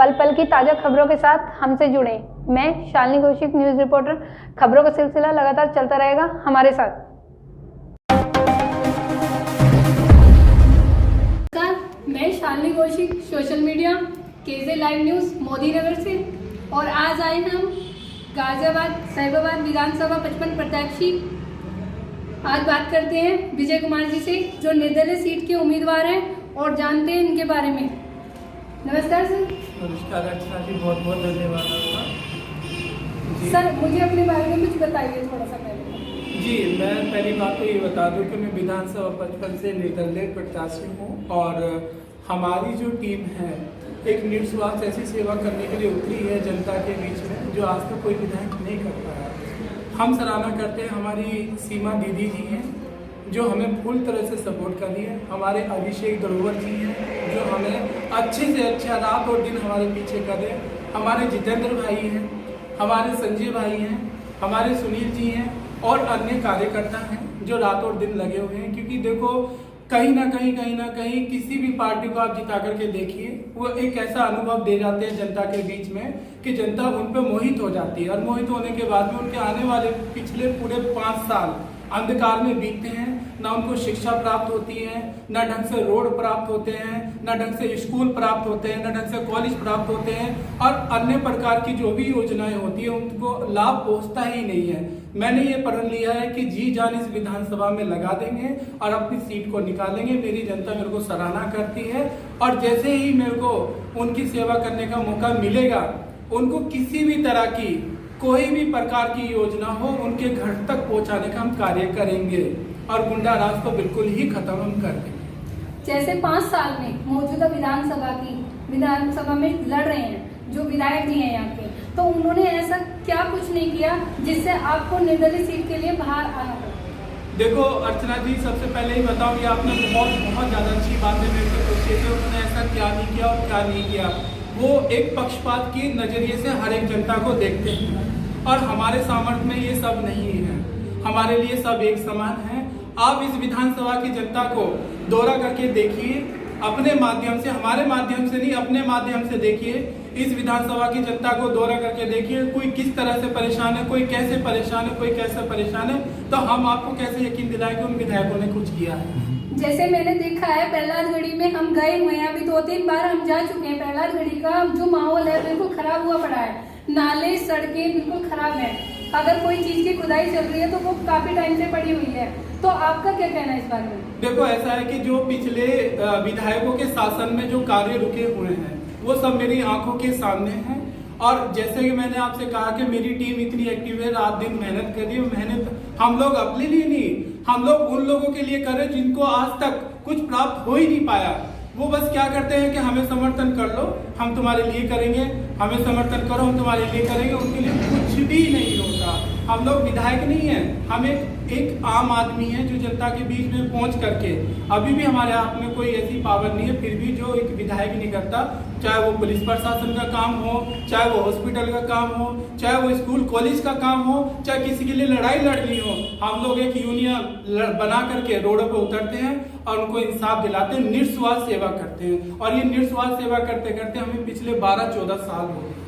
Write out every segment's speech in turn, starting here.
पल पल की ताज़ा खबरों के साथ हमसे जुड़ें। मैं शालिनी कौशिक, न्यूज़ रिपोर्टर। खबरों का सिलसिला लगातार चलता रहेगा, हमारे साथ। मैं Shalini Kaushik, social media KJ live news Modinagar से, और आज आए हम गाजियाबाद साहिबाबाद विधानसभा 55 प्रत्याशी। आज बात करते हैं विजय कुमार जी से, जो निर्दलीय सीट के उम्मीदवार हैं, और जानते हैं इनके बारे में। नमस्कार सर। नमस्कार अर्चना जी, बहुत बहुत धन्यवाद आपका। सर, मुझे अपने बारे में कुछ बताइए थोड़ा सा पहले। जी, मैं पहली बात तो ये बता दूं कि मैं विधानसभा 55 से निर्दलीय प्रत्याशी हूँ, और हमारी जो टीम है एक निस्वार्थ ऐसी सेवा करने के लिए उतरी है जनता के बीच में, जो आज तक कोई विधायक नहीं कर पाया। हम सराहना करते हैं हमारी सीमा दीदी जी हैं, जो हमें फुल तरह से सपोर्ट कर रही है। हमारे अभिषेक दरोवर जी हैं, जो हमें अच्छे से अच्छा रात और दिन हमारे पीछे कर रहे हैं। हमारे जितेंद्र भाई हैं, हमारे संजय भाई हैं, हमारे सुनील जी हैं, और अन्य कार्यकर्ता हैं जो रात और दिन लगे हुए हैं। क्योंकि देखो, कहीं ना कहीं किसी भी पार्टी को आप जिता करके देखिए, वो एक ऐसा अनुभव दे जाते हैं जनता के बीच में कि जनता उन पर मोहित हो जाती है, और मोहित होने के बाद में उनके आने वाले पिछले पूरे 5 साल अंधकार में बीतते हैं। ना उनको शिक्षा प्राप्त होती है, ना ढंग से रोड प्राप्त होते हैं, ना ढंग से स्कूल प्राप्त होते हैं, ना ढंग से कॉलेज प्राप्त होते हैं, और अन्य प्रकार की जो भी योजनाएं होती है उनको लाभ पहुंचता ही नहीं है। मैंने ये प्रण लिया है कि जी जान इस विधानसभा में लगा देंगे और अपनी सीट को निकालेंगे। मेरी जनता मेरे को सराहना करती है, और जैसे ही मेरे को उनकी सेवा करने का मौका मिलेगा, उनको किसी भी तरह की कोई भी प्रकार की योजना हो उनके घर तक पहुंचाने का हम कार्य करेंगे, और गुंडा राज को बिल्कुल ही खत्म हम कर देंगे। जैसे 5 साल में मौजूदा विधानसभा में लड़ रहे हैं जो विधायक जी हैं यहाँ के, तो उन्होंने ऐसा क्या कुछ नहीं किया जिससे आपको निर्दलीय सीट के लिए बाहर आना पड़ा? देखो अर्चना जी, सबसे पहले ही बताऊं कि आपने बहुत ज्यादा अच्छी बातें मेरे से पूछी थी। उन्होंने ऐसा क्या नहीं किया और क्या नहीं किया। वो एक पक्षपात के नजरिए से हर एक जनता को देखते हैं, और हमारे सामर्थ्य में ये सब नहीं है। हमारे लिए सब एक समान है। आप इस विधानसभा की जनता को दौरा करके देखिए, अपने माध्यम से, हमारे माध्यम से नहीं, अपने माध्यम से देखिए। इस विधानसभा की जनता को दौरा करके देखिए, कोई किस तरह से परेशान है, कोई कैसे परेशान है, कोई कैसे परेशान है, तो हम आपको कैसे यकीन दिलाएं कि उन विधायकों ने कुछ किया है। जैसे मैंने देखा है प्रहलादगढ़ी में हम गए हुए हैं, अभी 2-3 बार हम जा चुके हैं। प्रहलादगढ़ी का जो माहौल है बिल्कुल खराब हुआ पड़ा है। नाले, सड़कें बिल्कुल खराब है। अगर कोई चीज की खुदाई चल रही है तो वो काफी टाइम से पड़ी हुई है। तो आपका क्या कहना है इस बारे में? देखो, ऐसा है कि जो पिछले विधायकों के शासन में जो कार्य रुके हुए हैं वो सब मेरी आंखों के सामने हैं। और जैसे कि मैंने आपसे कहा कि मेरी टीम इतनी एक्टिव है, रात दिन मेहनत कर रही है। मेहनत हम लोग अपने लिए नहीं, हम लोग उन लोगों के लिए कर रहे जिनको आज तक कुछ प्राप्त हो ही नहीं पाया। वो बस क्या करते हैं कि हमें समर्थन कर लो, हम तुम्हारे लिए करेंगे, हमें समर्थन करो, हम तुम्हारे लिए करेंगे। उनके लिए कुछ भी नहीं होता। हम लोग विधायक नहीं है, हम एक आम आदमी है जो जनता के बीच में पहुंच करके, अभी भी हमारे हाथ में कोई ऐसी पावर नहीं है, फिर भी जो एक विधायक नहीं करता, चाहे वो पुलिस प्रशासन का काम हो, चाहे वो हॉस्पिटल का काम हो, चाहे वो स्कूल कॉलेज का काम हो, चाहे किसी के लिए लड़ाई लड़नी हो, हम लोग एक यूनियन बना करके रोडों पे उतरते हैं और उनको इंसाफ दिलाते हैं, निस्वार्थ सेवा करते हैं। और ये निस्वार्थ सेवा करते करते हमें पिछले 12-14 साल हो गए।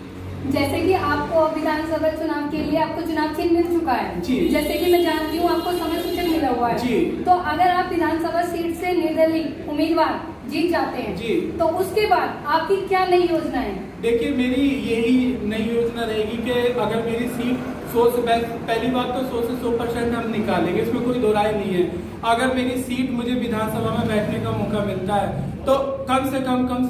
जैसे कि आपको विधानसभा चुनाव के लिए आपको चुनाव चिन्ह मिल चुका है जी। जैसे कि मैं जानती हूँ आपको समय सूचक मिला हुआ है जी। तो अगर आप विधानसभा सीट से निर्दलीय उम्मीदवार जीत जाते हैं जी, तो उसके बाद आपकी क्या नई योजना है? देखिए, मेरी यही नई योजना रहेगी कि अगर मेरी सीट 100 से, पहली बात तो 100 से 100% हम निकालेंगे, इसमें कोई दो राय नहीं है। अगर मेरी सीट मुझे विधानसभा में बैठने का मौका मिलता है तो कम से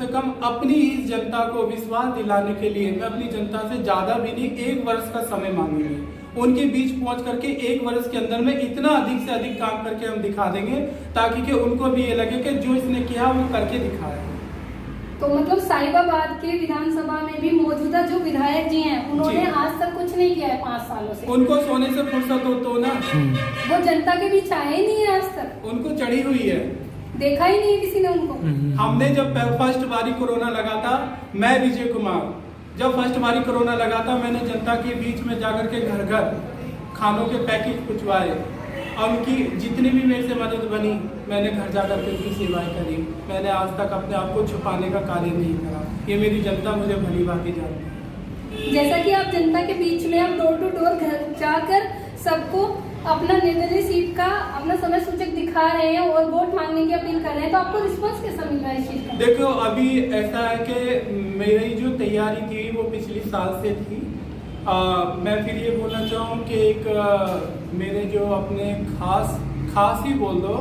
कम अपनी ही जनता को विश्वास दिलाने के लिए मैं अपनी जनता से ज्यादा भी नहीं, 1 वर्ष का समय मांगेंगे। उनके बीच पहुंच करके 1 वर्ष के अंदर में इतना अधिक से अधिक काम करके हम दिखा देंगे, ताकि कि उनको भी ये लगे कि जो इसने किया वो करके दिखाया। तो मतलब साहिबाबाद के विधानसभा में भी मौजूदा जो विधायक जी हैं उन्होंने आज तक कुछ नहीं किया है 5 सालों से। उनको सोने से फुर्सत हो तो ना, वो जनता के बीच आए ही नहीं है आज तक, उनको चढ़ी हुई है, देखा ही नहीं है किसी ने उनको। हमने जब फर्स्ट बारी कोरोना लगा था, मैं विजय कुमार, जब फर्स्ट बारी कोरोना लगा था, मैंने जनता के बीच में जाकर के घर घर खानों के पैकेट पहुंचवाए, और उनकी जितनी भी मेरे से मदद बनी, मैंने घर जा करके उनकी सेवाएं करी। मैंने आज तक अपने आप को छुपाने का कार्य नहीं करा। ये मेरी जनता मुझे भली भांति जानती है। जैसा कि आप जनता के बीच में आप डोर टू डोर घर जाकर सबको अपना निर्दलीय सीट का अपना समय सूचक दिखा रहे हैं और वोट मांगने की अपील कर रहे हैं, तो आपको रिस्पॉन्स कैसा मिल रहा है इस चीज का? देखो, अभी ऐसा है कि मेरी जो तैयारी थी वो पिछले साल से थी। मैं फिर ये बोलना चाहूँ कि एक मेरे जो अपने खास ही बोल दो,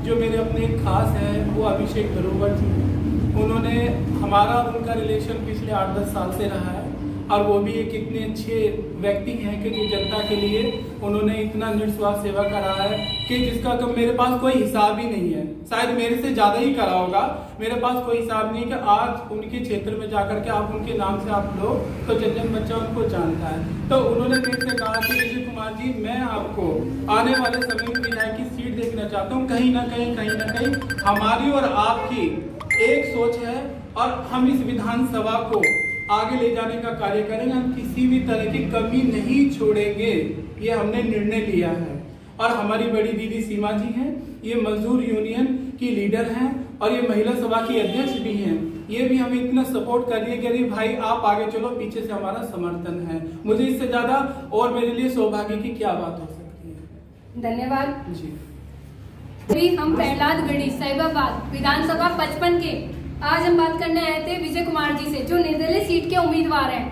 जो मेरे अपने खास हैं वो अभिषेक बरोबर जी। उन्होंने हमारा और उनका रिलेशन पिछले 8-10 साल से रहा है, और वो भी एक इतने अच्छे व्यक्ति हैं कि जो जनता के लिए उन्होंने इतना निस्वार्थ सेवा करा है कि जिसका तो मेरे पास कोई हिसाब ही नहीं है। शायद मेरे से ज़्यादा ही करा होगा, मेरे पास कोई हिसाब नहीं कि आज उनके क्षेत्र में जाकर के आप उनके नाम से आप लो तो जन बच्चा उनको जानता है। तो उन्होंने मेरे से कहा कि विजय कुमार जी, मैं आपको आने वाले समय में विधायक की सीट देखना चाहता हूँ। कहीं ना कहीं हमारी और आपकी एक सोच है, और हम इस विधानसभा को आगे ले जाने का कार्य करेंगे। हम किसी भी तरह की कमी नहीं छोड़ेंगे, ये हमने निर्णय लिया है। और हमारी बड़ी दीदी सीमा जी हैं, ये मजदूर यूनियन की लीडर हैं और ये महिला सभा की अध्यक्ष भी हैं। ये भी हमें इतना सपोर्ट कर रही है कि अरे भाई आप आगे चलो, पीछे से हमारा समर्थन है। मुझे इससे ज्यादा और मेरे लिए सौभाग्य की क्या बात हो सकती है। धन्यवाद जी। अभी हम प्रहलादगढ़ी साहिबाबाद विधानसभा 55 के आज हम बात करने आए थे विजय कुमार जी से, जो निर्दलीय सीट के उम्मीदवार हैं।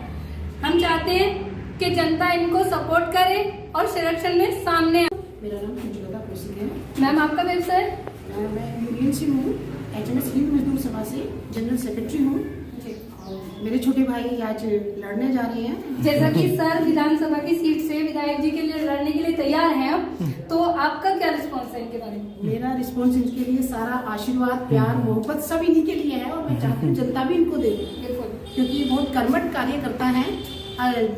हम चाहते हैं कि जनता इनको सपोर्ट करे और संरक्षण में सामने आए। मेरा नाम कुंजलता कौशिक है। मैम, आपका व्यवसाय? मैं यूनियन से हूँ, HMS हिंद मजदूर सभा से जनरल सेक्रेटरी हूँ। मेरे छोटे भाई आज लड़ने जा रहे हैं। जैसा कि सर विधानसभा की सीट से विधायक जी के लिए लड़ने के लिए तैयार हैं अब, तो आपका क्या रिस्पॉन्स है इनके बारे में? मेरा रिस्पॉन्स इनके लिए सारा आशीर्वाद, प्यार, मोहब्बत सब इन्हीं के लिए है, और मैं चाहती हूँ जनता भी इनको दे, क्योंकि ये बहुत कर्मठ कार्य करता है।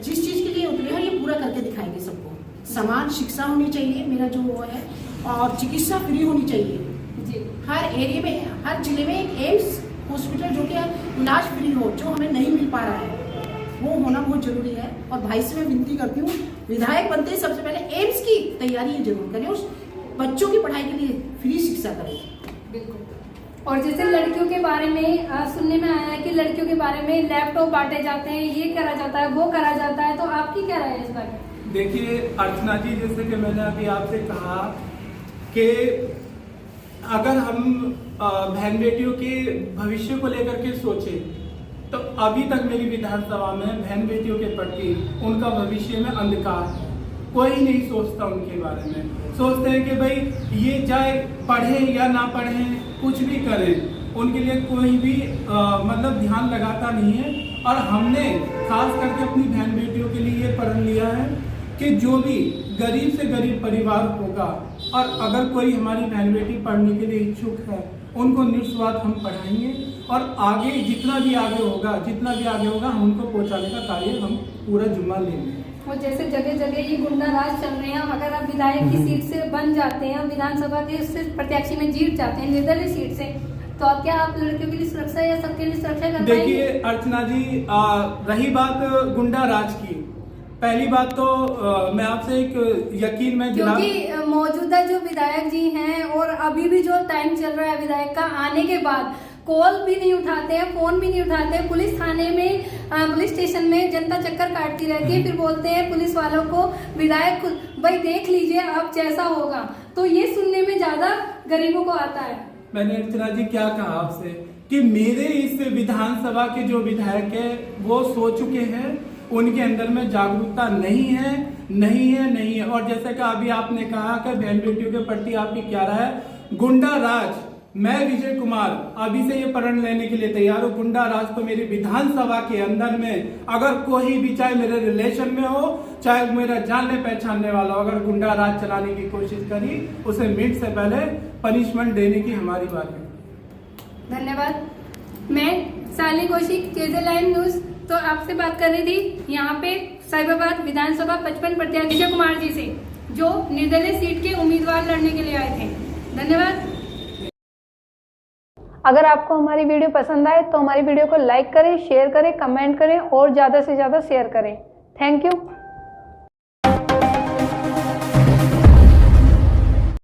जिस चीज के लिए उतरे हैं ये पूरा करके दिखाएंगे सबको। समान शिक्षा होनी चाहिए, मेरा जो वो है, और चिकित्सा फ्री होनी चाहिए जी। हर एरिया में, हर जिले में एक एम्स हॉस्पिटल जो कि इलाज फ्री हो, जो हमें नहीं मिल पा रहा है, वो होना बहुत जरूरी है। और भाई से मैं विनती करती हूँ, विधायक बनते ही सबसे पहले एम्स की तैयारी जरूर करें, उस बच्चों की पढ़ाई के लिए फ्री शिक्षा करें। बिल्कुल। और जैसे लड़कियों के बारे में सुनने में आया है कि लड़कियों के बारे में लैपटॉप बांटे जाते हैं, ये करा जाता है, वो करा जाता है, तो आपकी क्या राय है इस बारे में? देखिए अर्चना जी, जैसे कि मैंने अभी आपसे कहा कि अगर हम बहन बेटियों के भविष्य को लेकर के सोचे, तो अभी तक मेरी विधानसभा में बहन बेटियों के प्रति उनका भविष्य में अंधकार है। कोई नहीं सोचता उनके बारे में। सोचते हैं कि भाई ये चाहे पढ़े या ना पढ़े, कुछ भी करें, उनके लिए कोई भी मतलब ध्यान लगाता नहीं है। और हमने खास करके अपनी बहन बेटियों के लिए ये प्रण लिया है कि जो भी गरीब से गरीब परिवार होगा, और अगर कोई हमारी बहन बेटी पढ़ने के लिए इच्छुक है, उनको निस्वार्थ हम पढ़ाएंगे, और आगे जितना भी आगे होगा हम उनको पहुंचाने का कार्य हम पूरा जिम्मा लेंगे। और जैसे जगह जगह ये गुंडा राज चल रहे हैं, अगर आप विधायक की सीट से बन जाते हैं, विधानसभा के उससे प्रत्याशी में जीत जाते हैं निर्दलीय सीट से, तो क्या आप लड़कियों के लिए सुरक्षा या सबके लिए सुरक्षा कर पाएंगे? देखिए अर्चना जी, रही बात गुंडा राज की, पहली बात तो मैं आपसे एक यकीन में दिला, क्योंकि मौजूदा जो विधायक जी हैं और अभी भी जो टाइम चल रहा है विधायक का आने के बाद, कॉल भी नहीं उठाते हैं, फोन भी नहीं उठाते हैं। पुलिस थाने में, पुलिस स्टेशन में जनता चक्कर काटती रहती है, फिर बोलते हैं पुलिस वालों को विधायक भाई देख लीजिए अब जैसा होगा, तो ये सुनने में ज्यादा गरीबों को आता है। मैंने अर्चना जी क्या कहा आपसे कि मेरे इस विधानसभा के जो विधायक है वो सो चुके हैं, उनके अंदर में जागरूकता नहीं है। और जैसे कि अभी आपने कहा कि बहन बेटियों के प्रति आपकी क्या राय है, गुंडा राज, मैं विजय कुमार अभी से ये प्रण लेने के लिए तैयार हूँ। गुंडा राज को मेरी विधानसभा के अंदर में अगर कोई भी, चाहे मेरे रिलेशन में हो, चाहे मेरा जानने पहचानने वाला हो, अगर गुंडा राज चलाने की कोशिश करी, उसे मिनट से पहले पनिशमेंट देने की हमारी बात है। धन्यवाद। मैं Shalini Kaushik, KJ Line News, तो आपसे बात कर रही थी यहाँ पे साहिबाबाद विधानसभा 55 प्रत्याशी विजय कुमार जी से, जो निर्दलीय सीट के उम्मीदवार लड़ने के लिए आए थे। धन्यवाद। अगर आपको हमारी वीडियो पसंद आए तो हमारी वीडियो को लाइक करें, शेयर करें, कमेंट करें और ज़्यादा से ज़्यादा शेयर करें। Thank you.